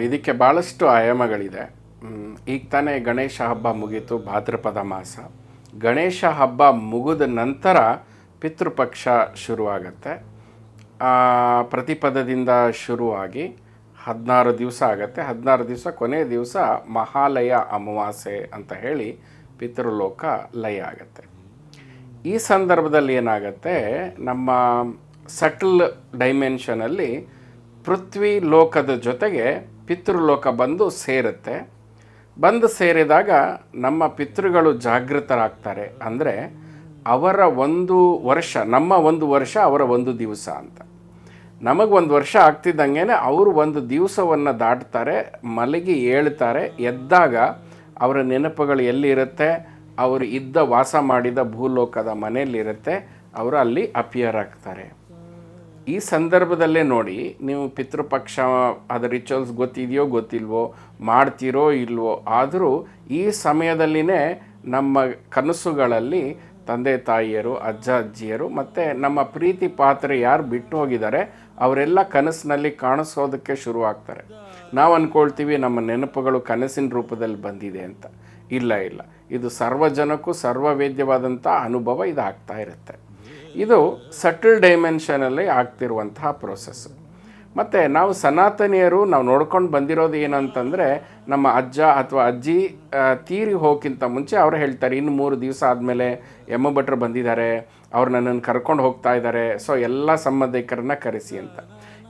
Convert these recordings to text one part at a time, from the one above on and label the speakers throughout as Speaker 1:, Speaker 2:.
Speaker 1: ಇದಕ್ಕೆ ಭಾಳಷ್ಟು ಆಯಾಮಗಳಿದೆ. ಈಗ ತಾನೇ ಗಣೇಶ ಹಬ್ಬ ಮುಗೀತು, ಭಾದ್ರಪದ ಮಾಸ. ಗಣೇಶ ಹಬ್ಬ ಮುಗಿದ ನಂತರ ಪಿತೃಪಕ್ಷ ಶುರುವಾಗತ್ತೆ. ಪ್ರತಿಪದದಿಂದ ಶುರುವಾಗಿ 16 ದಿವಸ ಆಗುತ್ತೆ. 16 ದಿವಸ ಕೊನೆಯ ದಿವಸ ಮಹಾಲಯ ಅಮಾವಾಸ್ಯೆ ಅಂತ ಹೇಳಿ ಪಿತೃಲೋಕ ಲಯ ಆಗುತ್ತೆ. ಈ ಸಂದರ್ಭದಲ್ಲಿ ಏನಾಗುತ್ತೆ, ನಮ್ಮ ಸಟಲ್ ಡೈಮೆನ್ಷನಲ್ಲಿ ಪೃಥ್ವಿ ಲೋಕದ ಜೊತೆಗೆ ಪಿತೃಲೋಕ ಬಂದು ಸೇರುತ್ತೆ. ಬಂದು ಸೇರಿದಾಗ ನಮ್ಮ ಪಿತೃಗಳು ಜಾಗೃತರಾಗ್ತಾರೆ. ಅಂದರೆ ಅವರ ಒಂದು ವರ್ಷ, ನಮ್ಮ ಒಂದು ವರ್ಷ ಅವರ ಒಂದು ದಿವಸ ಅಂತ. ನಮಗೆ ಒಂದು ವರ್ಷ ಆಗ್ತಿದ್ದಂಗೆ ಅವರು ಒಂದು ದಿವಸವನ್ನು ದಾಟ್ತಾರೆ, ಮಲಗಿ ಏಳ್ತಾರೆ. ಎದ್ದಾಗ ಅವರ ನೆನಪುಗಳು ಎಲ್ಲಿರುತ್ತೆ, ಅವರು ಇದ್ದ ವಾಸ ಮಾಡಿದ ಭೂಲೋಕದ ಮನೆಯಲ್ಲಿರುತ್ತೆ. ಅವರು ಅಲ್ಲಿ ಅಪಿಯರ್ ಆಗ್ತಾರೆ. ಈ ಸಂದರ್ಭದಲ್ಲೇ ನೋಡಿ, ನೀವು ಪಿತೃಪಕ್ಷ ಅದು ರಿಚುವಲ್ಸ್ ಗೊತ್ತಿದೆಯೋ ಗೊತ್ತಿಲ್ವೋ, ಮಾಡ್ತೀರೋ ಇಲ್ವೋ, ಆದರೂ ಈ ಸಮಯದಲ್ಲಿನೇ ನಮ್ಮ ಕನಸುಗಳಲ್ಲಿ ತಂದೆ ತಾಯಿಯರು, ಅಜ್ಜ ಅಜ್ಜಿಯರು ಮತ್ತು ನಮ್ಮ ಪ್ರೀತಿ ಪಾತ್ರೆ ಯಾರು ಬಿಟ್ಟು ಹೋಗಿದ್ದಾರೆ ಅವರೆಲ್ಲ ಕನಸಿನಲ್ಲಿ ಕಾಣಿಸೋದಕ್ಕೆ ಶುರುವಾಗ್ತಾರೆ. ನಾವು ಅಂದ್ಕೊಳ್ತೀವಿ ನಮ್ಮ ನೆನಪುಗಳು ಕನಸಿನ ರೂಪದಲ್ಲಿ ಬಂದಿದೆ ಅಂತ. ಇಲ್ಲ, ಇದು ಸರ್ವಜನಕ್ಕೂ ಸರ್ವವೇದ್ಯವಾದಂಥ ಅನುಭವ ಇದು ಆಗ್ತಾ ಇರುತ್ತೆ. ಇದು ಸಟಲ್ ಡೈಮೆನ್ಷನಲ್ಲಿ ಆಗ್ತಿರುವಂತಹ ಪ್ರೋಸೆಸ್. ಮತ್ತು ನಾವು ಸನಾತನಿಯರು ನಾವು ನೋಡ್ಕೊಂಡು ಬಂದಿರೋದು ಏನಂತಂದರೆ, ನಮ್ಮ ಅಜ್ಜ ಅಥವಾ ಅಜ್ಜಿ ತೀರಿ ಹೋಗೋಕ್ಕಿಂತ ಮುಂಚೆ ಅವರು ಹೇಳ್ತಾರೆ, ಇನ್ನು 3 ದಿವಸ ಆದಮೇಲೆ ಯಮ ಭಟ್ರು ಬಂದಿದ್ದಾರೆ, ಅವ್ರು ನನ್ನನ್ನು ಕರ್ಕೊಂಡು ಹೋಗ್ತಾ ಇದ್ದಾರೆ, ಸೊ ಎಲ್ಲ ಸಂಬಂಧಿಕರನ್ನ ಕರೆಸಿ ಅಂತ.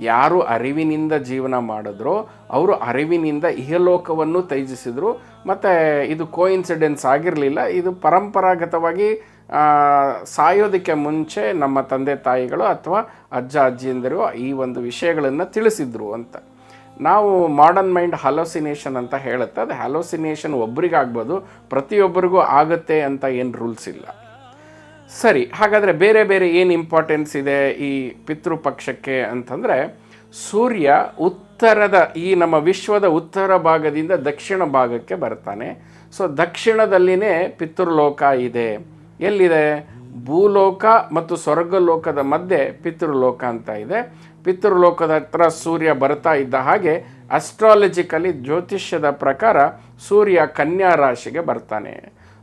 Speaker 1: ಯಾರು ಅರಿವಿನಿಂದ ಜೀವನ ಮಾಡಿದ್ರೋ ಅವರು ಅರಿವಿನಿಂದ ಇಹಲೋಕವನ್ನು ತ್ಯಜಿಸಿದ್ರು. ಮತ್ತು ಇದು ಕೋಇನ್ಸಿಡೆನ್ಸ್ ಆಗಿರಲಿಲ್ಲ, ಇದು ಪರಂಪರಾಗತವಾಗಿ ಸಾಯೋದಕ್ಕೆ ಮುಂಚೆ ನಮ್ಮ ತಂದೆ ತಾಯಿಗಳು ಅಥವಾ ಅಜ್ಜ ಅಜ್ಜಿಯಂದರು ಈ ಒಂದು ವಿಷಯಗಳನ್ನು ತಿಳಿಸಿದ್ರು ಅಂತ. ನಾವು ಮಾಡರ್ನ್ ಮೈಂಡ್ ಹಲೋಸಿನೇಷನ್ ಅಂತ ಹೇಳುತ್ತೆ. ಅದು ಹಲೋಸಿನೇಷನ್ ಒಬ್ರಿಗಾಗ್ಬೋದು, ಪ್ರತಿಯೊಬ್ಬರಿಗೂ ಆಗುತ್ತೆ ಅಂತ ಏನು ರೂಲ್ಸ್ ಇಲ್ಲ. ಸರಿ, ಹಾಗಾದರೆ ಬೇರೆ ಬೇರೆ ಏನು ಇಂಪಾರ್ಟೆನ್ಸ್ ಇದೆ ಈ ಪಿತೃಪಕ್ಷಕ್ಕೆ ಅಂತಂದರೆ, ಸೂರ್ಯ ಉತ್ತರದ ಈ ನಮ್ಮ ವಿಶ್ವದ ಉತ್ತರ ಭಾಗದಿಂದ ದಕ್ಷಿಣ ಭಾಗಕ್ಕೆ ಬರ್ತಾನೆ. ಸೊ ದಕ್ಷಿಣದಲ್ಲಿನೇ ಪಿತೃಲೋಕ ಇದೆ. ಎಲ್ಲಿದೆ? ಭೂಲೋಕ ಮತ್ತು ಸ್ವರ್ಗಲೋಕದ ಮಧ್ಯೆ ಪಿತೃಲೋಕ ಅಂತ ಇದೆ. ಪಿತೃಲೋಕದ ಹತ್ರ ಸೂರ್ಯ ಬರ್ತಾ ಇದ್ದ ಹಾಗೆ ಅಸ್ಟ್ರಾಲಜಿಕಲಿ ಜ್ಯೋತಿಷ್ಯದ ಪ್ರಕಾರ ಸೂರ್ಯ ಕನ್ಯಾ ರಾಶಿಗೆ ಬರ್ತಾನೆ.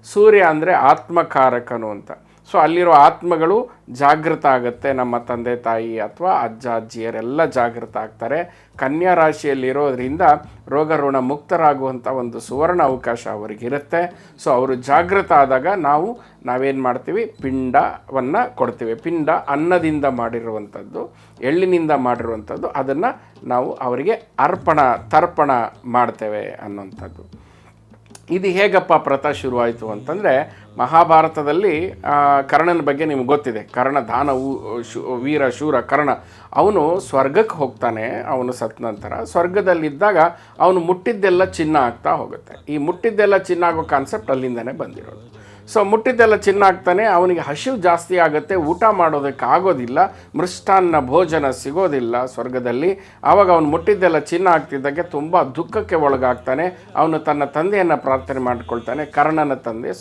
Speaker 1: ಸೂರ್ಯ ಅಂದರೆ ಆತ್ಮಕಾರಕನು ಅಂತ. ಸೊ ಅಲ್ಲಿರೋ ಆತ್ಮಗಳು ಜಾಗೃತ ಆಗುತ್ತೆ. ನಮ್ಮ ತಂದೆ ತಾಯಿ ಅಥವಾ ಅಜ್ಜ ಅಜ್ಜಿಯರೆಲ್ಲ ಜಾಗೃತ ಆಗ್ತಾರೆ. ಕನ್ಯಾ ರಾಶಿಯಲ್ಲಿರೋದ್ರಿಂದ ರೋಗ ಋಣ ಮುಕ್ತರಾಗುವಂಥ ಒಂದು ಸುವರ್ಣ ಅವಕಾಶ ಅವರಿಗಿರುತ್ತೆ. ಸೊ ಅವರು ಜಾಗೃತ ಆದಾಗ ನಾವೇನು ಮಾಡ್ತೀವಿ, ಪಿಂಡವನ್ನು ಕೊಡ್ತೀವಿ. ಪಿಂಡ ಅನ್ನದಿಂದ ಮಾಡಿರುವಂಥದ್ದು, ಎಳ್ಳಿನಿಂದ ಮಾಡಿರುವಂಥದ್ದು, ಅದನ್ನು ನಾವು ಅವರಿಗೆ ತರ್ಪಣ ಮಾಡ್ತೇವೆ ಅನ್ನೋಂಥದ್ದು. ಇದು ಹೇಗಪ್ಪ ಪ್ರಥಾ ಶುರುವಾಯಿತು ಅಂತಂದರೆ, ಮಹಾಭಾರತದಲ್ಲಿ ಕರ್ಣನ ಬಗ್ಗೆ ನಿಮ್ಗೆ ಗೊತ್ತಿದೆ. ಕರ್ಣ ವೀರ ಶೂರ ಕರ್ಣ, ಅವನು ಸ್ವರ್ಗಕ್ಕೆ ಹೋಗ್ತಾನೆ. ಅವನು ಸತ್ತ ನಂತರ ಸ್ವರ್ಗದಲ್ಲಿದ್ದಾಗ ಅವನು ಮುಟ್ಟಿದ್ದೆಲ್ಲ ಚಿನ್ನ ಆಗ್ತಾ ಹೋಗುತ್ತೆ. ಈ ಮುಟ್ಟಿದ್ದೆಲ್ಲ ಚಿನ್ನ ಆಗೋ ಕಾನ್ಸೆಪ್ಟ್ ಅಲ್ಲಿಂದನೇ ಬಂದಿರೋದು. ಸೊ ಮುಟ್ಟಿದ್ದೆಲ್ಲ ಚಿನ್ನ ಆಗ್ತಾನೆ. ಅವನಿಗೆ ಹಸಿವು ಜಾಸ್ತಿ ಆಗುತ್ತೆ, ಊಟ ಮಾಡೋದಕ್ಕೆ ಆಗೋದಿಲ್ಲ, ಮೃಷ್ಟಾನ್ನ ಭೋಜನ ಸಿಗೋದಿಲ್ಲ ಸ್ವರ್ಗದಲ್ಲಿ. ಆವಾಗ ಅವನು ಮುಟ್ಟಿದ್ದೆಲ್ಲ ಚಿನ್ನ ಆಗ್ತಿದ್ದಾಗೆ ತುಂಬ ದುಃಖಕ್ಕೆ ಒಳಗಾಗ್ತಾನೆ. ಅವನು ತನ್ನ ತಂದೆಯನ್ನು ಪ್ರಾರ್ಥನೆ ಮಾಡಿಕೊಳ್ತಾನೆ, ಕರ್ಣನ ತಂದೆ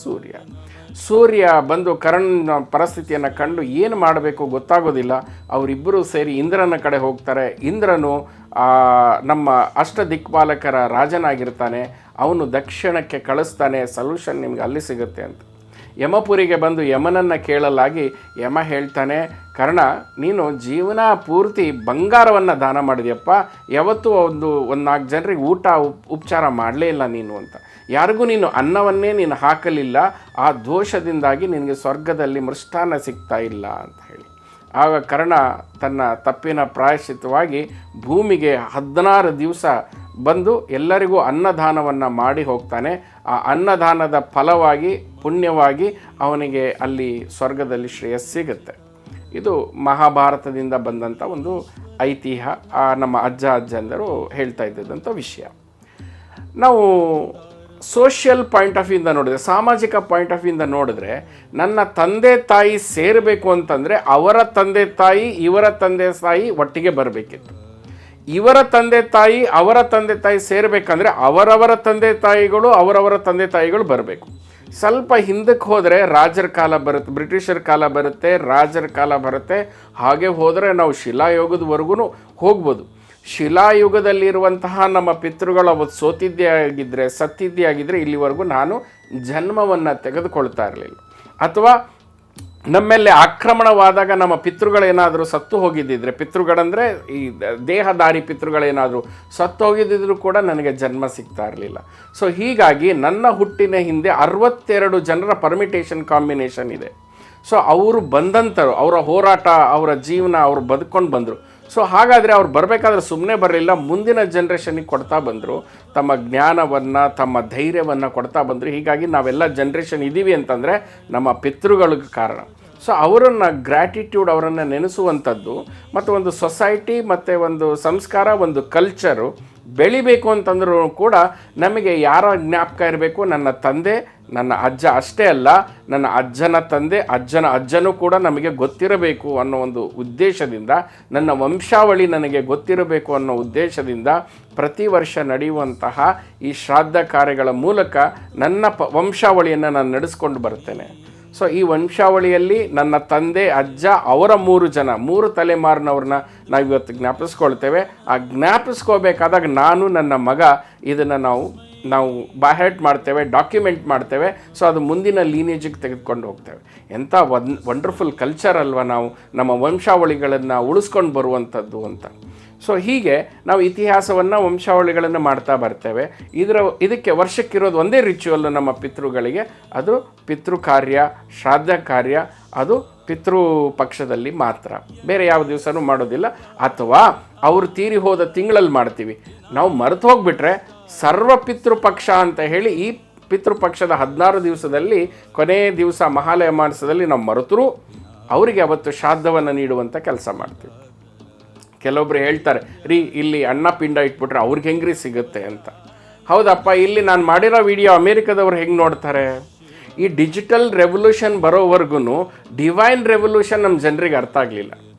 Speaker 1: ಸೂರ್ಯ ಬಂದು ಕರ್ಣನ ಪರಿಸ್ಥಿತಿಯನ್ನು ಕಂಡು ಏನು ಮಾಡಬೇಕು ಗೊತ್ತಾಗೋದಿಲ್ಲ. ಅವರಿಬ್ಬರೂ ಸೇರಿ ಇಂದ್ರನ ಕಡೆ ಹೋಗ್ತಾರೆ. ಇಂದ್ರನು ನಮ್ಮ ಅಷ್ಟ ದಿಕ್ಪಾಲಕರ ರಾಜನಾಗಿರ್ತಾನೆ. ಅವನು ದಕ್ಷಿಣಕ್ಕೆ ಕಳಿಸ್ತಾನೆ, ಸೊಲ್ಯೂಷನ್ ನಿಮ್ಗೆ ಅಲ್ಲಿ ಸಿಗುತ್ತೆ ಅಂತ. ಯಮಪುರಿಗೆ ಬಂದು ಯಮನನ್ನು ಕೇಳಲಾಗಿ ಯಮ ಹೇಳ್ತಾನೆ, ಕರ್ಣ, ನೀನು ಜೀವನ ಪೂರ್ತಿ ಬಂಗಾರವನ್ನು ದಾನ ಮಾಡಿದ್ಯಪ್ಪ, ಯಾವತ್ತೂ ಒಂದು 4 ಜನರಿಗೆ ಊಟ ಉಪಚಾರ ಮಾಡಲೇ ಇಲ್ಲ ನೀನು ಅಂತ. ಯಾರಿಗೂ ನೀನು ಅನ್ನವನ್ನೇ ನೀನು ಹಾಕಲಿಲ್ಲ, ಆ ದೋಷದಿಂದಾಗಿ ನಿನಗೆ ಸ್ವರ್ಗದಲ್ಲಿ ಮೃಷ್ಟಾನ್ನ ಸಿಗ್ತಾ ಇಲ್ಲ ಅಂತ ಹೇಳಿ. ಆಗ ಕರ್ಣ ತನ್ನ ತಪ್ಪಿನ ಪ್ರಾಯಶ್ಚಿತ್ತವಾಗಿ ಭೂಮಿಗೆ 16 ದಿವಸ ಬಂದು ಎಲ್ಲರಿಗೂ ಅನ್ನದಾನವನ್ನು ಮಾಡಿ ಹೋಗ್ತಾನೆ. ಆ ಅನ್ನದಾನದ ಫಲವಾಗಿ, ಪುಣ್ಯವಾಗಿ ಅವನಿಗೆ ಅಲ್ಲಿ ಸ್ವರ್ಗದಲ್ಲಿ ಶ್ರೇಯಸ್ ಸಿಗುತ್ತೆ. ಇದು ಮಹಾಭಾರತದಿಂದ ಬಂದಂಥ ಒಂದು ಐತಿಹ್ಯ. ನಮ್ಮ ಅಜ್ಜಂದರು ಹೇಳ್ತಾ ಇದ್ದಂಥ ವಿಷಯ. ನಾವು ಸೋಷಿಯಲ್ ಪಾಯಿಂಟ್ ಆಫ್ ವ್ಯೂಯಿಂದ ನೋಡಿದ್ರೆ, ಸಾಮಾಜಿಕ ಪಾಯಿಂಟ್ ಆಫ್ ವ್ಯೂಯಿಂದ ನೋಡಿದ್ರೆ, ನನ್ನ ತಂದೆ ತಾಯಿ ಸೇರಬೇಕು ಅಂತಂದರೆ ಅವರ ತಂದೆ ತಾಯಿ ಇವರ ತಂದೆ ತಾಯಿ ಒಟ್ಟಿಗೆ ಬರಬೇಕಿತ್ತು. ಇವರ ತಂದೆ ತಾಯಿ ಅವರ ತಂದೆ ತಾಯಿ ಸೇರಬೇಕಂದ್ರೆ ಅವರವರ ತಂದೆ ತಾಯಿಗಳು ಬರಬೇಕು. ಸ್ವಲ್ಪ ಹಿಂದಕ್ಕೆ ಹೋದರೆ ರಾಜರ ಕಾಲ ಬರುತ್ತೆ, ಬ್ರಿಟಿಷರ ಕಾಲ ಬರುತ್ತೆ, ರಾಜರ ಕಾಲ ಬರುತ್ತೆ. ಹಾಗೆ ಹೋದರೆ ನಾವು ಶಿಲಾಯುಗದವರೆಗೂ ಹೋಗ್ಬೋದು. ಶಿಲಾಯುಗದಲ್ಲಿರುವಂತಹ ನಮ್ಮ ಪಿತೃಗಳು ಅವತ್ತು ಸತ್ತಿದ್ದೇ ಆಗಿದ್ದರೆ ಇಲ್ಲಿವರೆಗೂ ನಾನು ಜನ್ಮವನ್ನು ತೆಗೆದುಕೊಳ್ತಾ ಇರಲಿಲ್ಲ. ಅಥವಾ ನಮ್ಮೆಲ್ಲಿ ಆಕ್ರಮಣವಾದಾಗ ನಮ್ಮ ಪಿತೃಗಳೇನಾದರೂ ಸತ್ತು ಹೋಗಿದ್ದಿದ್ರೆ, ಪಿತೃಗಳಂದರೆ ಈ ದೇಹದಾರಿ ಪಿತೃಗಳೇನಾದರೂ ಸತ್ತು ಹೋಗಿದ್ದಿದ್ರು ಕೂಡ ನನಗೆ ಜನ್ಮ ಸಿಗ್ತಾ ಇರಲಿಲ್ಲ. ಸೊ ಹೀಗಾಗಿ ನನ್ನ ಹುಟ್ಟಿನ ಹಿಂದೆ 62 ಜನರ ಪರ್ಮಿಟೇಷನ್ ಕಾಂಬಿನೇಷನ್ ಇದೆ. ಸೊ ಅವರು ಬಂದಂಥರು, ಅವರ ಹೋರಾಟ, ಅವರ ಜೀವನ, ಅವರು ಬದುಕೊಂಡು ಬಂದರು. ಸೊ ಹಾಗಾದರೆ ಅವ್ರು ಬರಬೇಕಾದ್ರೆ ಸುಮ್ಮನೆ ಬರಲಿಲ್ಲ, ಮುಂದಿನ ಜನ್ರೇಷನಿಗೆ ಕೊಡ್ತಾ ಬಂದರು, ತಮ್ಮ ಜ್ಞಾನವನ್ನು, ತಮ್ಮ ಧೈರ್ಯವನ್ನು ಕೊಡ್ತಾ ಬಂದರು. ಹೀಗಾಗಿ ನಾವೆಲ್ಲ ಜನ್ರೇಷನ್ ಇದ್ದೀವಿ ಅಂತಂದರೆ ನಮ್ಮ ಪಿತೃಗಳಿಗೆ ಕಾರಣ. ಸೊ ಅವರನ್ನು ಗ್ರ್ಯಾಟಿಟ್ಯೂಡ್, ಅವರನ್ನು ನೆನೆಸುವಂಥದ್ದು, ಮತ್ತು ಒಂದು ಸೊಸೈಟಿ ಮತ್ತು ಒಂದು ಸಂಸ್ಕಾರ, ಒಂದು ಕಲ್ಚರು ಬೆಳಿಬೇಕು ಅಂತಂದ್ರೂ ಕೂಡ ನಮಗೆ ಯಾರ ಜ್ಞಾಪಕ ಇರಬೇಕು? ನನ್ನ ತಂದೆ, ನನ್ನ ಅಜ್ಜ ಅಷ್ಟೇ ಅಲ್ಲ, ನನ್ನ ಅಜ್ಜನ ತಂದೆ, ಅಜ್ಜನ ಅಜ್ಜನೂ ಕೂಡ ನಮಗೆ ಗೊತ್ತಿರಬೇಕು ಅನ್ನೋ ಒಂದು ಉದ್ದೇಶದಿಂದ, ನನ್ನ ವಂಶಾವಳಿ ನನಗೆ ಗೊತ್ತಿರಬೇಕು ಅನ್ನೋ ಉದ್ದೇಶದಿಂದ ಪ್ರತಿ ವರ್ಷ ನಡೆಯುವಂತಹ ಈ ಶ್ರಾದ್ದ ಕಾರ್ಯಗಳ ಮೂಲಕ ನನ್ನ ವಂಶಾವಳಿಯನ್ನು ನಾನು ನಡೆಸ್ಕೊಂಡು ಬರ್ತೇನೆ. ಸೊ ಈ ವಂಶಾವಳಿಯಲ್ಲಿ ನನ್ನ ತಂದೆ, ಅಜ್ಜ, ಅವರ 3 ತಲೆಮಾರಿನವ್ರನ್ನ ನಾವು ಇವತ್ತು ಜ್ಞಾಪಿಸ್ಕೊಳ್ತೇವೆ. ಆ ಜ್ಞಾಪಿಸ್ಕೋಬೇಕಾದಾಗ ನಾನು, ನನ್ನ ಮಗ ಇದನ್ನು ನಾವು ಬಾಹೆಟ್ ಮಾಡ್ತೇವೆ, ಡಾಕ್ಯುಮೆಂಟ್ ಮಾಡ್ತೇವೆ. ಸೊ ಅದು ಮುಂದಿನ ಲೀನೇಜಿಗೆ ತೆಗೆದುಕೊಂಡು ಹೋಗ್ತೇವೆ. ಎಂಥ ವಂಡರ್ಫುಲ್ ಕಲ್ಚರ್ ಅಲ್ವಾ ನಾವು ನಮ್ಮ ವಂಶಾವಳಿಗಳನ್ನು ಉಳಿಸ್ಕೊಂಡು ಬರುವಂಥದ್ದು ಅಂತ. ಸೊ ಹೀಗೆ ನಾವು ಇತಿಹಾಸವನ್ನು, ವಂಶಾವಳಿಗಳನ್ನು ಮಾಡ್ತಾ ಬರ್ತೇವೆ. ಇದಕ್ಕೆ ವರ್ಷಕ್ಕಿರೋದು ಒಂದೇ ರಿಚುವಲ್ ನಮ್ಮ ಪಿತೃಗಳಿಗೆ, ಅದು ಪಿತೃ ಕಾರ್ಯ, ಶ್ರಾದ್ದ ಕಾರ್ಯ. ಅದು ಪಿತೃ ಪಕ್ಷದಲ್ಲಿ ಮಾತ್ರ, ಬೇರೆ ಯಾವ ದಿವಸನೂ ಮಾಡೋದಿಲ್ಲ. ಅಥವಾ ಅವರು ತೀರಿ ಹೋದ ತಿಂಗಳಲ್ಲಿ ಮಾಡ್ತೀವಿ. ನಾವು ಮರೆತು ಹೋಗಿಬಿಟ್ರೆ ಸರ್ವ ಪಿತೃಪಕ್ಷ ಅಂತ ಹೇಳಿ ಈ ಪಿತೃಪಕ್ಷದ 16 ದಿವಸದಲ್ಲಿ ಕೊನೆಯ ದಿವಸ ಮಹಾಲಯ ಮಾಸದಲ್ಲಿ ನಾವು ಮರೆತರೂ ಅವರಿಗೆ ಅವತ್ತು ಶ್ರಾದ್ದವನ್ನು ನೀಡುವಂಥ ಕೆಲಸ ಮಾಡ್ತೀವಿ. ಕೆಲವೊಬ್ರು ಹೇಳ್ತಾರೆ, ರೀ ಇಲ್ಲಿ ಅನ್ನ ಪಿಂಡ ಇಟ್ಬಿಟ್ರೆ ಅವ್ರಿಗೆ ಹೆಂಗ್ರಿ ಸಿಗುತ್ತೆ ಅಂತ. ಹೌದಪ್ಪ, ಇಲ್ಲಿ ನಾನು ಮಾಡಿರೋ ವಿಡಿಯೋ ಅಮೇರಿಕಾದವ್ರು ಹೆಂಗೆ ನೋಡ್ತಾರೆ? ಈ ಡಿಜಿಟಲ್ ರೆವಲ್ಯೂಷನ್ ಬರೋವರೆಗೂ ಡಿವೈನ್ ರೆವಲ್ಯೂಷನ್ ನಮ್ಮ ಜನರಿಗೆ ಅರ್ಥ ಆಗಲಿಲ್ಲ.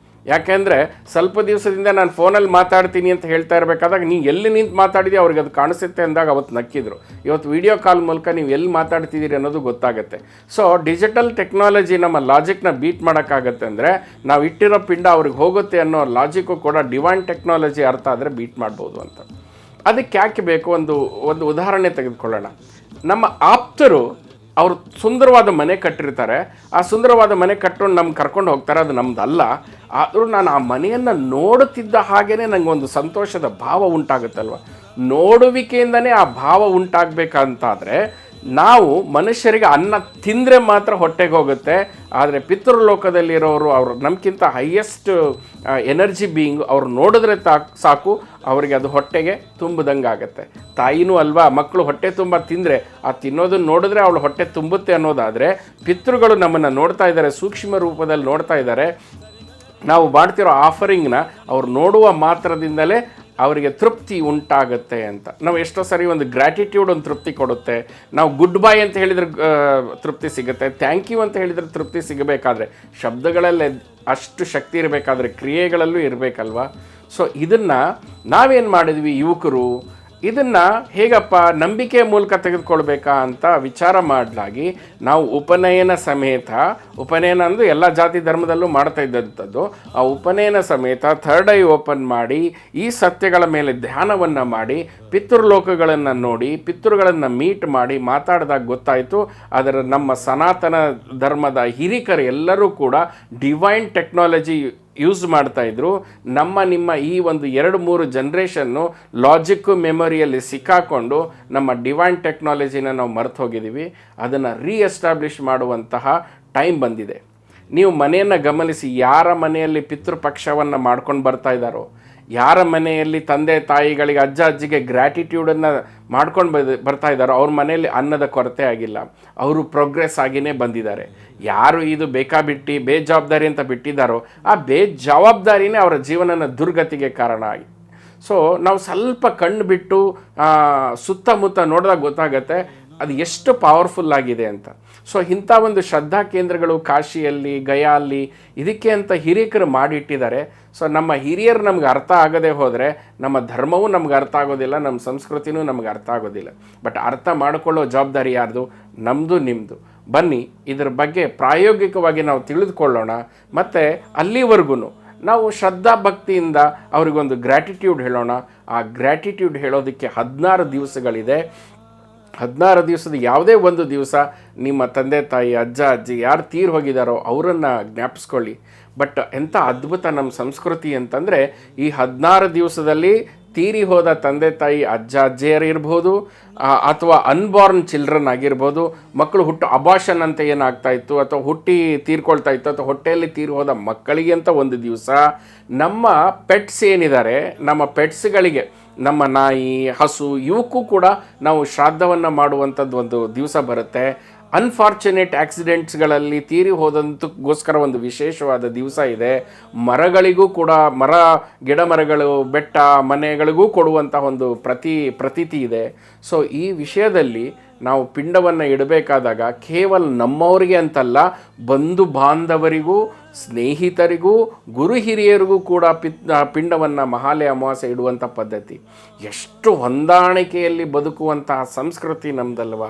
Speaker 1: ಯಾಕೆಂದರೆ ಸ್ವಲ್ಪ ದಿವಸದಿಂದ ನಾನು ಫೋನಲ್ಲಿ ಮಾತಾಡ್ತೀನಿ ಅಂತ ಹೇಳ್ತಾ ಇರಬೇಕಾದಾಗ ನೀವು ಎಲ್ಲಿ ನಿಂತು ಮಾತಾಡಿದೆಯೋ ಅವ್ರಿಗೆ ಅದು ಕಾಣಿಸುತ್ತೆ ಅಂದಾಗ ಅವತ್ತು ನಕ್ಕಿದ್ರು. ಇವತ್ತು ವಿಡಿಯೋ ಕಾಲ್ ಮೂಲಕ ನೀವು ಎಲ್ಲಿ ಮಾತಾಡ್ತಿದ್ದೀರಿ ಅನ್ನೋದು ಗೊತ್ತಾಗುತ್ತೆ. ಸೊ ಡಿಜಿಟಲ್ ಟೆಕ್ನಾಲಜಿ ನಮ್ಮ ಲಾಜಿಕ್ನ ಬೀಟ್ ಮಾಡೋಕ್ಕಾಗತ್ತೆ ಅಂದರೆ ನಾವು ಇಟ್ಟಿರೋ ಪಿಂಡ ಅವ್ರಿಗೆ ಹೋಗುತ್ತೆ ಅನ್ನೋ ಲಾಜಿಕ್ಕು ಕೂಡ ಡಿವೈನ್ ಟೆಕ್ನಾಲಜಿ ಅರ್ಥ ಆದರೆ ಬೀಟ್ ಮಾಡ್ಬೋದು ಅಂತ. ಅದಕ್ಕೆ ಯಾಕೆ ಬೇಕು? ಒಂದು ಉದಾಹರಣೆ ತೆಗೆದುಕೊಳ್ಳೋಣ. ನಮ್ಮ ಆಪ್ತರು ಅವರು ಸುಂದರವಾದ ಮನೆ ಕಟ್ಟಿರ್ತಾರೆ. ಆ ಸುಂದರವಾದ ಮನೆ ಕಟ್ಕೊಂಡು ನಮ್ಗೆ ಕರ್ಕೊಂಡು ಹೋಗ್ತಾರೆ, ಅದು ನಮ್ದಲ್ಲ. ಆದರೂ ನಾನು ಆ ಮನೆಯನ್ನು ನೋಡುತ್ತಿದ್ದ ಹಾಗೇ ನನಗೊಂದು ಸಂತೋಷದ ಭಾವ ಉಂಟಾಗುತ್ತಲ್ವ. ನೋಡುವಿಕೆಯಿಂದನೇ ಆ ಭಾವ ಉಂಟಾಗಬೇಕಂತಾದರೆ ನಾವು ಮನುಷ್ಯರಿಗೆ ಅನ್ನ ತಿಂದರೆ ಮಾತ್ರ ಹೊಟ್ಟೆಗೆ ಹೋಗುತ್ತೆ. ಆದರೆ ಪಿತೃಲೋಕದಲ್ಲಿರೋರು, ಅವರು ನಮಗಿಂತ ಹೈಯೆಸ್ಟ್ ಎನರ್ಜಿ ಬೀಯಿಂಗ್, ಅವ್ರು ನೋಡಿದ್ರೆ ಸಾಕು ಅವರಿಗೆ ಅದು ಹೊಟ್ಟೆಗೆ ತುಂಬಿದಂಗೆ ಆಗುತ್ತೆ. ತಾಯಿನೂ ಅಲ್ವಾ, ಮಕ್ಕಳು ಹೊಟ್ಟೆ ತುಂಬ ತಿಂದರೆ ಆ ತಿನ್ನೋದನ್ನು ನೋಡಿದ್ರೆ ಅವಳು ಹೊಟ್ಟೆ ತುಂಬುತ್ತೆ ಅನ್ನೋದಾದರೆ, ಪಿತೃಗಳು ನಮ್ಮನ್ನು ನೋಡ್ತಾ ಇದ್ದಾರೆ, ಸೂಕ್ಷ್ಮ ರೂಪದಲ್ಲಿ ನೋಡ್ತಾ ಇದ್ದಾರೆ. ನಾವು ಮಾಡ್ತಿರೋ ಆಫರಿಂಗ್ನ ಅವ್ರು ನೋಡುವ ಮಾತ್ರದಿಂದಲೇ ಅವರಿಗೆ ತೃಪ್ತಿ ಉಂಟಾಗುತ್ತೆ ಅಂತ. ನಾವು ಎಷ್ಟೋ ಸರಿ ಒಂದು ಗ್ರ್ಯಾಟಿಟ್ಯೂಡ್ ಒಂದು ತೃಪ್ತಿ ಕೊಡುತ್ತೆ. ನಾವು ಗುಡ್ ಬೈ ಅಂತ ಹೇಳಿದರೆ ತೃಪ್ತಿ ಸಿಗುತ್ತೆ, ಥ್ಯಾಂಕ್ ಯು ಅಂತ ಹೇಳಿದರೆ ತೃಪ್ತಿ ಸಿಗಬೇಕಾದ್ರೆ ಶಬ್ದಗಳಲ್ಲೇ ಅಷ್ಟು ಶಕ್ತಿ ಇರಬೇಕಾದ್ರೆ ಕ್ರಿಯೆಗಳಲ್ಲೂ ಇರಬೇಕಲ್ವ. ಸೊ ಇದನ್ನು ನಾವೇನು ಮಾಡಿದ್ವಿ ಯುವಕರು, ಇದನ್ನು ಹೇಗಪ್ಪ ನಂಬಿಕೆ ಮೂಲಕ ತೆಗೆದುಕೊಳ್ಬೇಕಾ ಅಂತ ವಿಚಾರ ಮಾಡಲಾಗಿ ನಾವು ಉಪನಯನ ಸಮೇತ, ಉಪನಯನ ಅಂದು ಎಲ್ಲ ಜಾತಿ ಧರ್ಮದಲ್ಲೂ ಮಾಡ್ತಾ ಇದ್ದಂಥದ್ದು, ಆ ಉಪನಯನ ಸಮೇತ ಥರ್ಡ್ ಐ ಓಪನ್ ಮಾಡಿ ಈ ಸತ್ಯಗಳ ಮೇಲೆ ಧ್ಯಾನವನ್ನು ಮಾಡಿ ಪಿತೃಲೋಕಗಳನ್ನು ನೋಡಿ ಪಿತೃಗಳನ್ನು ಮೀಟ್ ಮಾಡಿ ಮಾತಾಡಿದಾಗ ಗೊತ್ತಾಯಿತು, ಅದರ ನಮ್ಮ ಸನಾತನ ಧರ್ಮದ ಹಿರಿಕರು ಎಲ್ಲರೂ ಕೂಡ ಡಿವೈನ್ ಟೆಕ್ನಾಲಜಿ ಯೂಸ್ ಮಾಡ್ತಾಯಿದ್ರು. ನಿಮ್ಮ ಈ ಒಂದು 2-3 ಜನ್ರೇಷನ್ನು ಲಾಜಿಕ್ಕು ಮೆಮೊರಿಯಲ್ಲಿ ಸಿಕ್ಕಾಕೊಂಡು ನಮ್ಮ ಡಿವೈನ್ ಟೆಕ್ನಾಲಜಿನ ನಾವು ಮರೆತು ಹೋಗಿದ್ದೀವಿ. ಅದನ್ನು ರೀಎಸ್ಟಾಬ್ಲಿಷ್ ಮಾಡುವಂತಹ ಟೈಮ್ ಬಂದಿದೆ. ನೀವು ಮನೆಯನ್ನು ಗಮನಿಸಿ, ಯಾರ ಮನೆಯಲ್ಲಿ ಪಿತೃಪಕ್ಷವನ್ನು ಮಾಡ್ಕೊಂಡು ಬರ್ತಾ ಇದ್ದಾರೋ, ಯಾರ ಮನೆಯಲ್ಲಿ ತಂದೆ ತಾಯಿಗಳಿಗೆ, ಅಜ್ಜ ಅಜ್ಜಿಗೆ ಗ್ರ್ಯಾಟಿಟ್ಯೂಡನ್ನು ಮಾಡ್ಕೊಂಡು ಬರ್ತಾ ಇದ್ದಾರೋ ಅವ್ರ ಮನೆಯಲ್ಲಿ ಅನ್ನದ ಕೊರತೆ ಆಗಿಲ್ಲ, ಅವರು ಪ್ರೋಗ್ರೆಸ್ ಆಗಿಯೇ ಬಂದಿದ್ದಾರೆ. ಯಾರು ಇದು ಬೇಕಾಬಿಟ್ಟು ಬೇಜವಾಬ್ದಾರಿ ಅಂತ ಬಿಟ್ಟಿದ್ದಾರೋ ಆ ಬೇಜವಾಬ್ದಾರಿನೇ ಅವರ ಜೀವನನ ದುರ್ಗತಿಗೆ ಕಾರಣ ಆಗಿದೆ. ಸೊ ನಾವು ಸ್ವಲ್ಪ ಕಣ್ಣು ಬಿಟ್ಟು ಸುತ್ತಮುತ್ತ ನೋಡಿದಾಗ ಗೊತ್ತಾಗತ್ತೆ ಅದು ಎಷ್ಟು ಪವರ್ಫುಲ್ ಆಗಿದೆ ಅಂತ. ಸೊ ಇಂಥ ಒಂದು ಶ್ರದ್ಧಾ ಕೇಂದ್ರಗಳು ಕಾಶಿಯಲ್ಲಿ, ಗಯಾಲ್ಲಿ ಇದಕ್ಕೆ ಅಂತ ಹಿರಿಯರು ಮಾಡಿಟ್ಟಿದ್ದಾರೆ. ಸೊ ನಮ್ಮ ಹಿರಿಯರು ನಮ್ಗೆ ಅರ್ಥ ಆಗದೆ ಹೋದರೆ ನಮ್ಮ ಧರ್ಮವೂ ನಮ್ಗೆ ಅರ್ಥ ಆಗೋದಿಲ್ಲ, ನಮ್ಮ ಸಂಸ್ಕೃತಿನೂ ನಮ್ಗೆ ಅರ್ಥ ಆಗೋದಿಲ್ಲ. ಬಟ್ ಅರ್ಥ ಮಾಡಿಕೊಳ್ಳೋ ಜವಾಬ್ದಾರಿ ಯಾರ್ದು? ನಮ್ಮದು, ನಿಮ್ಮದು. ಬನ್ನಿ ಇದರ ಬಗ್ಗೆ ಪ್ರಾಯೋಗಿಕವಾಗಿ ನಾವು ತಿಳಿದುಕೊಳ್ಳೋಣ. ಮತ್ತು ಅಲ್ಲಿವರೆಗೂ ನಾವು ಶ್ರದ್ಧಾ ಭಕ್ತಿಯಿಂದ ಅವರಿಗೊಂದು ಗ್ರ್ಯಾಟಿಟ್ಯೂಡ್ ಹೇಳೋಣ. ಆ ಗ್ರ್ಯಾಟಿಟ್ಯೂಡ್ ಹೇಳೋದಕ್ಕೆ 16 ದಿವಸಗಳಿದೆ. 16 ದಿವಸದ ಯಾವುದೇ ಒಂದು ದಿವಸ ನಿಮ್ಮ ತಂದೆ ತಾಯಿ, ಅಜ್ಜ ಅಜ್ಜಿ ಯಾರು ತೀರು ಹೋಗಿದ್ದಾರೋ ಅವರನ್ನು ಜ್ಞಾಪಿಸ್ಕೊಳ್ಳಿ. ಬಟ್ ಎಂಥ ಅದ್ಭುತ ನಮ್ಮ ಸಂಸ್ಕೃತಿ ಅಂತಂದರೆ, ಈ 16 ದಿವಸದಲ್ಲಿ ತೀರಿ ಹೋದ ತಂದೆ ತಾಯಿ, ಅಜ್ಜ ಅಜ್ಜಿಯರು ಇರ್ಬೋದು, ಅಥವಾ ಅನ್ಬಾರ್ನ್ ಚಿಲ್ಡ್ರನ್ ಆಗಿರ್ಬೋದು, ಮಕ್ಕಳು ಅಬಾಷನ್ ಅಂತ ಏನಾಗ್ತಾ ಇತ್ತು, ಅಥವಾ ಹುಟ್ಟಿ ತೀರ್ಕೊಳ್ತಾ ಇತ್ತು, ಅಥವಾ ಹೊಟ್ಟೆಯಲ್ಲಿ ತೀರಿ ಹೋದ ಮಕ್ಕಳಿಗೆ ಅಂತ ಒಂದು ದಿವಸ, ನಮ್ಮ ಪೆಟ್ಸ್ ಏನಿದ್ದಾರೆ, ನಮ್ಮ ಪೆಟ್ಸ್ಗಳಿಗೆ, ನಮ್ಮ ನಾಯಿ, ಹಸು, ಇವಕ್ಕೂ ಕೂಡ ನಾವು ಶ್ರಾದ್ದವನ್ನು ಮಾಡುವಂಥದ್ದು ಒಂದು ದಿವಸ ಬರುತ್ತೆ. ಅನ್ಫಾರ್ಚುನೇಟ್ ಆಕ್ಸಿಡೆಂಟ್ಸ್ಗಳಲ್ಲಿ ತೀರಿ ಹೋದಂತಕ್ಕೋಸ್ಕರ ಒಂದು ವಿಶೇಷವಾದ ದಿವಸ ಇದೆ. ಮರಗಳಿಗೂ ಕೂಡ, ಗಿಡ ಮರಗಳು, ಬೆಟ್ಟ, ಮನೆಗಳಿಗೂ ಕೊಡುವಂಥ ಒಂದು ಪ್ರತೀತಿ ಇದೆ. ಸೊ ಈ ವಿಷಯದಲ್ಲಿ ನಾವು ಪಿಂಡವನ್ನು ಇಡಬೇಕಾದಾಗ ಕೇವಲ ನಮ್ಮವರಿಗೆ ಅಂತಲ್ಲ, ಬಂಧು ಬಾಂಧವರಿಗೂ, ಸ್ನೇಹಿತರಿಗೂ, ಗುರು ಹಿರಿಯರಿಗೂ ಕೂಡ ಪಿಂಡವನ್ನು ಮಹಾಲಯ ಅಮಾವಾಸ್ಯೆ ಇಡುವಂಥ ಪದ್ಧತಿ. ಎಷ್ಟು ಹೊಂದಾಣಿಕೆಯಲ್ಲಿ ಬದುಕುವಂತಹ ಸಂಸ್ಕೃತಿ ನಮ್ಮದಲ್ವಾ,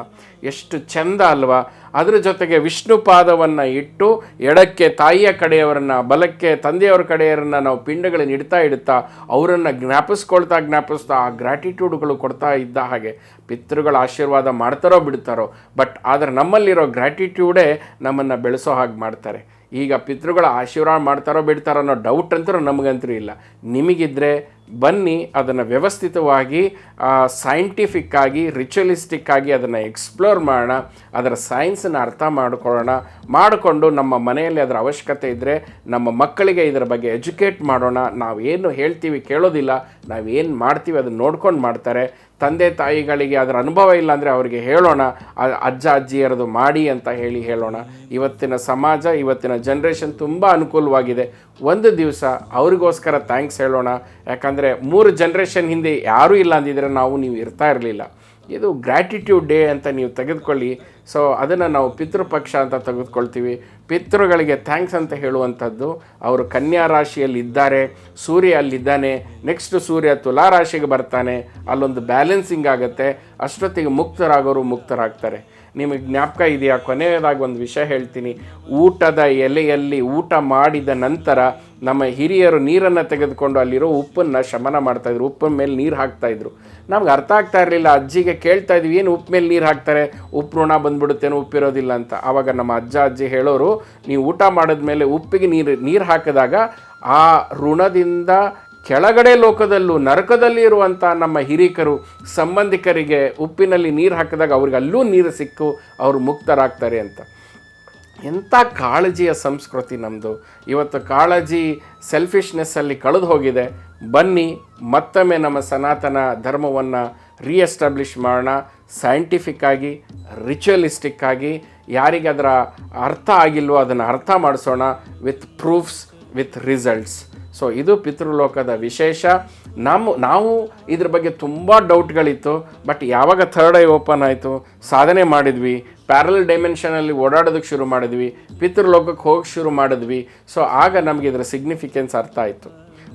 Speaker 1: ಎಷ್ಟು ಚೆಂದ ಅಲ್ವಾ. ಅದರ ಜೊತೆಗೆ ವಿಷ್ಣು ಪಾದವನ್ನು ಇಟ್ಟು ಎಡಕ್ಕೆ ತಾಯಿಯ ಕಡೆಯವರನ್ನು, ಬಲಕ್ಕೆ ತಂದೆಯವರ ಕಡೆಯವರನ್ನು ನಾವು ಪಿಂಡಗಳನ್ನು ಇಡ್ತಾ ಅವರನ್ನು ಜ್ಞಾಪಿಸ್ತಾ ಆ ಗ್ರ್ಯಾಟಿಟ್ಯೂಡ್ಗಳು ಕೊಡ್ತಾ ಇದ್ದ ಹಾಗೆ ಪಿತೃಗಳ ಆಶೀರ್ವಾದ ಮಾಡ್ತಾರೋ ಬಿಡ್ತಾರೋ, ಬಟ್ ಆದರೆ ನಮ್ಮಲ್ಲಿರೋ ಗ್ರ್ಯಾಟಿಟ್ಯೂಡೇ ನಮ್ಮನ್ನು ಬೆಳೆಸೋ ಹಾಗೆ ಮಾಡ್ತಾರೆ. ಈಗ ಪಿತೃಗಳ ಆಶೀರ್ವಾದ ಮಾಡ್ತಾರೋ ಬಿಡ್ತಾರೋ ಅನ್ನೋ ಡೌಟ್ ಅಂತೂ ನಮಗಂತೂ ಇಲ್ಲ. ನಿಮಗಿದ್ರೆ ಬನ್ನಿ, ಅದನ್ನು ವ್ಯವಸ್ಥಿತವಾಗಿ ಸೈಂಟಿಫಿಕ್ಕಾಗಿ, ರಿಚುವಲಿಸ್ಟಿಕ್ಕಾಗಿ ಅದನ್ನು ಎಕ್ಸ್ಪ್ಲೋರ್ ಮಾಡೋಣ, ಅದರ ಸೈನ್ಸನ್ನು ಅರ್ಥ ಮಾಡಿಕೊಂಡು ನಮ್ಮ ಮನೆಯಲ್ಲಿ ಅದರ ಅವಶ್ಯಕತೆ ಇದ್ದರೆ ನಮ್ಮ ಮಕ್ಕಳಿಗೆ ಇದರ ಬಗ್ಗೆ ಎಜುಕೇಟ್ ಮಾಡೋಣ. ನಾವೇನು ಹೇಳ್ತೀವಿ ಕೇಳೋದಿಲ್ಲ, ನಾವೇನು ಮಾಡ್ತೀವಿ ಅದನ್ನು ನೋಡ್ಕೊಂಡು ಮಾಡ್ತಾರೆ. ತಂದೆ ತಾಯಿಗಳಿಗೆ ಅದರ ಅನುಭವ ಇಲ್ಲ ಅಂದರೆ ಅವರಿಗೆ ಹೇಳೋಣ, ಅಜ್ಜ ಅಜ್ಜಿಯರದು ಮಾಡಿ ಅಂತ ಹೇಳೋಣ. ಇವತ್ತಿನ ಸಮಾಜ, ಇವತ್ತಿನ ಜನ್ರೇಷನ್ ತುಂಬ ಅನುಕೂಲವಾಗಿದೆ. ಒಂದು ದಿವಸ ಅವರಿಗೋಸ್ಕರ ಥ್ಯಾಂಕ್ಸ್ ಹೇಳೋಣ. ಯಾಕಂದರೆ 3 ಜನ್ರೇಷನ್ ಹಿಂದೆ ಯಾರೂ ಇಲ್ಲ ಅಂದಿದ್ರೆ ನೀವು ಇರ್ತಾ ಇರಲಿಲ್ಲ. ಇದು ಗ್ರ್ಯಾಟಿಟ್ಯೂಡ್ ಡೇ ಅಂತ ನೀವು ತೆಗೆದುಕೊಳ್ಳಿ. ಸೊ ಅದನ್ನು ನಾವು ಪಿತೃಪಕ್ಷ ಅಂತ ತೆಗೆದುಕೊಳ್ತೀವಿ. ಪಿತೃಗಳಿಗೆ ಥ್ಯಾಂಕ್ಸ್ ಅಂತ ಹೇಳುವಂಥದ್ದು. ಅವರು ಕನ್ಯಾ ರಾಶಿಯಲ್ಲಿ ಇದ್ದಾರೆ, ಸೂರ್ಯ ಅಲ್ಲಿದ್ದಾನೆ, ನೆಕ್ಸ್ಟ್ ಸೂರ್ಯ ತುಲಾ ರಾಶಿಗೆ ಬರ್ತಾನೆ, ಅಲ್ಲೊಂದು ಬ್ಯಾಲೆನ್ಸಿಂಗ್ ಆಗುತ್ತೆ. ಅಷ್ಟೊತ್ತಿಗೆ ಮುಕ್ತರಾಗ್ತಾರೆ. ನಿಮಗೆ ಜ್ಞಾಪಕ ಇದೆಯಾ? ಕೊನೆಯದಾಗಿ ಒಂದು ವಿಷಯ ಹೇಳ್ತೀನಿ. ಊಟದ ಎಲೆಯಲ್ಲಿ ಊಟ ಮಾಡಿದ ನಂತರ ನಮ್ಮ ಹಿರಿಯರು ನೀರನ್ನು ತೆಗೆದುಕೊಂಡು ಅಲ್ಲಿರೋ ಉಪ್ಪನ್ನು ಶಮನ ಮಾಡ್ತಾಯಿದ್ರು, ಉಪ್ಪಿನ ಮೇಲೆ ನೀರು ಹಾಕ್ತಾಯಿದ್ರು. ನಮ್ಗೆ ಅರ್ಥ ಆಗ್ತಾ ಇರಲಿಲ್ಲ. ಅಜ್ಜಿಗೆ ಕೇಳ್ತಾ ಇದ್ವಿ, ಏನು ಉಪ್ಪು ಮೇಲೆ ನೀರು ಹಾಕ್ತಾರೆ, ಉಪ್ಪು ಋಣ ಬಂದುಬಿಡುತ್ತೇನೋ, ಉಪ್ಪಿರೋದಿಲ್ಲ ಅಂತ. ಆವಾಗ ನಮ್ಮ ಅಜ್ಜಿ ಹೇಳೋರು, ನೀವು ಊಟ ಮಾಡಿದ್ಮೇಲೆ ಉಪ್ಪಿಗೆ ನೀರು ಹಾಕಿದಾಗ ಆ ಋಣದಿಂದ ಕೆಳಗಡೆ ಲೋಕದಲ್ಲೂ, ನರಕದಲ್ಲಿ ಇರುವಂಥ ನಮ್ಮ ಹಿರಿಕರು, ಸಂಬಂಧಿಕರಿಗೆ ಉಪ್ಪಿನಲ್ಲಿ ನೀರು ಹಾಕಿದಾಗ ಅವ್ರಿಗೆ ಅಲ್ಲೂ ನೀರು ಸಿಕ್ಕು ಅವರು ಮುಕ್ತರಾಗ್ತಾರೆ ಅಂತ. ಎಂಥ ಕಾಳಜಿಯ ಸಂಸ್ಕೃತಿ ನಮ್ಮದು. ಇವತ್ತು ಕಾಳಜಿ ಸೆಲ್ಫಿಶ್ನೆಸ್ಸಲ್ಲಿ ಕಳೆದು ಹೋಗಿದೆ. ಬನ್ನಿ ಮತ್ತೊಮ್ಮೆ ನಮ್ಮ ಸನಾತನ ಧರ್ಮವನ್ನು ರೀಎಸ್ಟಾಬ್ಲಿಷ್ ಮಾಡೋಣ. ಸೈಂಟಿಫಿಕ್ಕಾಗಿ, ರಿಚುವಲಿಸ್ಟಿಕ್ಕಾಗಿ, ಯಾರಿಗೆ ಅದರ ಅರ್ಥ ಆಗಿಲ್ವೋ ಅದನ್ನು ಅರ್ಥ ಮಾಡಿಸೋಣ, with proofs, with results. So ಇದು ಪಿತೃಲೋಕದ ವಿಶೇಷ. ನಾವು ಇದ್ರ ಬಗ್ಗೆ ತುಂಬ ಡೌಟ್ಗಳಿತ್ತು. ಬಟ್ ಯಾವಾಗ ಥರ್ಡ್ ಐ ಓಪನ್ ಆಯಿತು, ಸಾಧನೆ ಮಾಡಿದ್ವಿ, ಪ್ಯಾರಲ್ ಡೈಮೆನ್ಷನಲ್ಲಿ ಓಡಾಡೋದಕ್ಕೆ ಶುರು ಮಾಡಿದ್ವಿ, ಪಿತೃಲೋಕಕ್ಕೆ ಹೋಗಿ ಶುರು ಮಾಡಿದ್ವಿ. ಸೊ ಆಗ ನಮಗೆ ಇದರ ಸಿಗ್ನಿಫಿಕೆನ್ಸ್ ಅರ್ಥ ಆಯಿತು.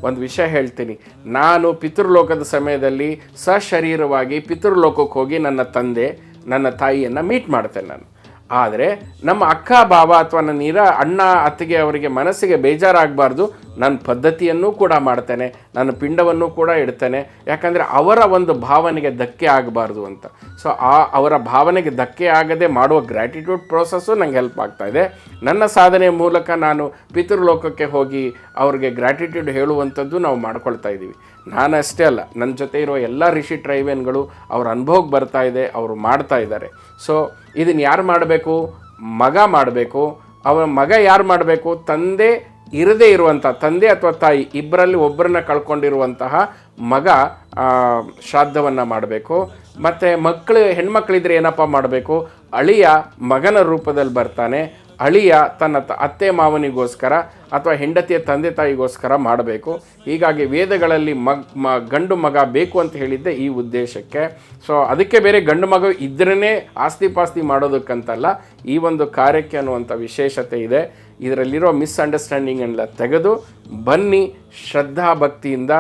Speaker 1: ಒಂದು ವಿಷಯ ಹೇಳ್ತೀನಿ. ನಾನು ಪಿತೃಲೋಕದ ಸಮಯದಲ್ಲಿ ಸಶರೀರವಾಗಿ ಪಿತೃಲೋಕಕ್ಕೆ ಹೋಗಿ ನನ್ನ ತಂದೆ, ನನ್ನ ತಾಯಿಯನ್ನು ಮೀಟ್ ಮಾಡ್ತೇನೆ ನಾನು. ಆದರೆ ನಮ್ಮ ಅಕ್ಕ, ಬಾವ ಅಥವಾ ನನ್ನ ಅಣ್ಣ, ಅತ್ತಿಗೆ ಅವರಿಗೆ ಮನಸ್ಸಿಗೆ ಬೇಜಾರಾಗಬಾರ್ದು, ನನ್ನ ಪದ್ಧತಿಯನ್ನು ಕೂಡ ಮಾಡ್ತೇನೆ, ನನ್ನ ಪಿಂಡವನ್ನು ಕೂಡ ಇಡ್ತೇನೆ. ಯಾಕಂದರೆ ಅವರ ಒಂದು ಭಾವನೆಗೆ ಧಕ್ಕೆ ಆಗಬಾರ್ದು ಅಂತ. ಸೊ ಅವರ ಭಾವನೆಗೆ ಧಕ್ಕೆ ಆಗದೆ ಮಾಡುವ ಗ್ರ್ಯಾಟಿಟ್ಯೂಡ್ ಪ್ರೋಸೆಸ್ಸು ನಂಗೆ ಹೆಲ್ಪ್ ಆಗ್ತಾಯಿದೆ. ನನ್ನ ಸಾಧನೆಯ ಮೂಲಕ ನಾನು ಪಿತೃಲೋಕಕ್ಕೆ ಹೋಗಿ ಅವ್ರಿಗೆ ಗ್ರ್ಯಾಟಿಟ್ಯೂಡ್ ಹೇಳುವಂಥದ್ದು ನಾವು ಮಾಡ್ಕೊಳ್ತಾ ಇದ್ದೀವಿ. ನಾನು ಅಷ್ಟೇ ಅಲ್ಲ, ನನ್ನ ಜೊತೆ ಇರೋ ಎಲ್ಲ ರಿಷಿ ಟ್ರೈವೇನ್ಗಳು ಅವ್ರ ಅನುಭವಕ್ಕೆ ಬರ್ತಾ ಇದೆ, ಅವರು ಮಾಡ್ತಾ ಇದ್ದಾರೆ. ಸೊ ಇದನ್ನು ಯಾರು ಮಾಡಬೇಕು? ಮಗ ಮಾಡಬೇಕು. ಮಗ ಯಾರು ಮಾಡಬೇಕು? ತಂದೆ ಇರದೇ ಇರುವಂಥ, ತಂದೆ ಅಥವಾ ತಾಯಿ ಇಬ್ಬರಲ್ಲಿ ಒಬ್ಬರನ್ನ ಕಳ್ಕೊಂಡಿರುವಂತಹ ಮಗ ಶ್ರಾದ್ದವನ್ನು ಮಾಡಬೇಕು. ಮತ್ತು ಹೆಣ್ಮಕ್ಳಿದ್ರೆ ಏನಪ್ಪ ಮಾಡಬೇಕು? ಅಳಿಯ ಮಗನ ರೂಪದಲ್ಲಿ ಬರ್ತಾನೆ, ಅಳಿಯ ತನ್ನ ಅತ್ತೆ ಮಾವನಿಗೋಸ್ಕರ ಅಥವಾ ಹೆಂಡತಿಯ ತಂದೆ ತಾಯಿಗೋಸ್ಕರ ಮಾಡಬೇಕು. ಹೀಗಾಗಿ ವೇದಗಳಲ್ಲಿ ಗಂಡು ಮಗ ಬೇಕು ಅಂತ ಹೇಳಿದ್ದೆ ಈ ಉದ್ದೇಶಕ್ಕೆ. ಸೊ ಅದಕ್ಕೆ ಬೇರೆ ಗಂಡು ಮಗ ಇದ್ರೇ ಆಸ್ತಿ ಪಾಸ್ತಿ ಮಾಡೋದಕ್ಕಂತಲ್ಲ, ಈ ಒಂದು ಕಾರ್ಯಕ್ಕೆ ಅನ್ನುವಂಥ ವಿಶೇಷತೆ ಇದೆ. ಇದರಲ್ಲಿರೋ ಮಿಸ್ಅಂಡರ್ಸ್ಟ್ಯಾಂಡಿಂಗ್ ಎಲ್ಲ ತೆಗೆದು ಬನ್ನಿ, ಶ್ರದ್ಧಾ ಭಕ್ತಿಯಿಂದ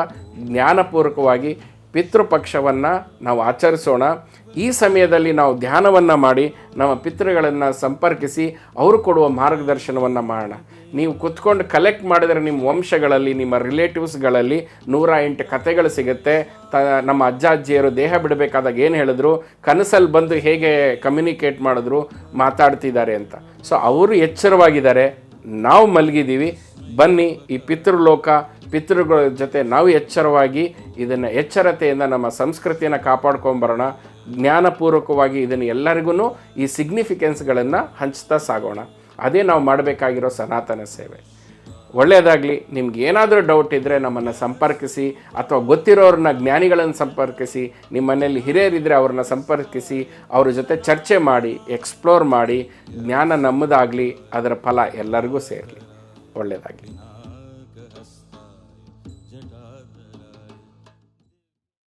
Speaker 1: ಜ್ಞಾನಪೂರ್ವಕವಾಗಿ ಪಿತೃಪಕ್ಷವನ್ನು ನಾವು ಆಚರಿಸೋಣ. ಈ ಸಮಯದಲ್ಲಿ ನಾವು ಧ್ಯಾನವನ್ನು ಮಾಡಿ ನಮ್ಮ ಪಿತೃಗಳನ್ನು ಸಂಪರ್ಕಿಸಿ ಅವರು ಕೊಡುವ ಮಾರ್ಗದರ್ಶನವನ್ನು ಮಾಡೋಣ. ನೀವು ಕುತ್ಕೊಂಡು ಕಲೆಕ್ಟ್ ಮಾಡಿದರೆ ನಿಮ್ಮ ವಂಶಗಳಲ್ಲಿ, ನಿಮ್ಮ ರಿಲೇಟಿವ್ಸ್ಗಳಲ್ಲಿ 108 ಕಥೆಗಳು ಸಿಗುತ್ತೆ. ನಮ್ಮ ಅಜ್ಜ ಅಜ್ಜಿಯರು ದೇಹ ಬಿಡಬೇಕಾದಾಗ ಏನು ಹೇಳಿದ್ರು, ಕನಸಲ್ಲಿ ಬಂದು ಹೇಗೆ ಕಮ್ಯುನಿಕೇಟ್ ಮಾಡಿದ್ರು, ಮಾತಾಡ್ತಿದ್ದಾರೆ ಅಂತ. ಸೊ ಅವರು ಎಚ್ಚರವಾಗಿದ್ದಾರೆ, ನಾವು ಮಲಗಿದ್ದೀವಿ. ಬನ್ನಿ ಈ ಪಿತೃಲೋಕ, ಪಿತೃಗಳ ಜೊತೆ ನಾವು ಎಚ್ಚರವಾಗಿ ಇದನ್ನು ಎಚ್ಚರತೆಯಿಂದ ನಮ್ಮ ಸಂಸ್ಕೃತಿಯನ್ನು ಕಾಪಾಡ್ಕೊಂಬರೋಣ. ಜ್ಞಾನಪೂರ್ವಕವಾಗಿ ಇದನ್ನು ಎಲ್ಲರಿಗೂ ಈ ಸಿಗ್ನಿಫಿಕೆನ್ಸ್ಗಳನ್ನು ಹಂಚ್ತಾ ಸಾಗೋಣ. ಅದೇ ನಾವು ಮಾಡಬೇಕಾಗಿರೋ ಸನಾತನ ಸೇವೆ. ಒಳ್ಳೆಯದಾಗಲಿ. ನಿಮ್ಗೆ ಏನಾದರೂ ಡೌಟ್ ಇದ್ದರೆ ನಮ್ಮನ್ನು ಸಂಪರ್ಕಿಸಿ, ಅಥವಾ ಗೊತ್ತಿರೋರನ್ನ ಜ್ಞಾನಿಗಳನ್ನು ಸಂಪರ್ಕಿಸಿ, ನಿಮ್ಮ ಮನೆಯಲ್ಲಿ ಹಿರಿಯರಿದ್ದರೆ ಅವ್ರನ್ನ ಸಂಪರ್ಕಿಸಿ, ಅವ್ರ ಜೊತೆ ಚರ್ಚೆ ಮಾಡಿ, ಎಕ್ಸ್ಪ್ಲೋರ್ ಮಾಡಿ. ಜ್ಞಾನ ನಮ್ಮದಾಗಲಿ, ಅದರ ಫಲ ಎಲ್ಲರಿಗೂ ಸೇರಲಿ. ಒಳ್ಳೆಯದಾಗಲಿ.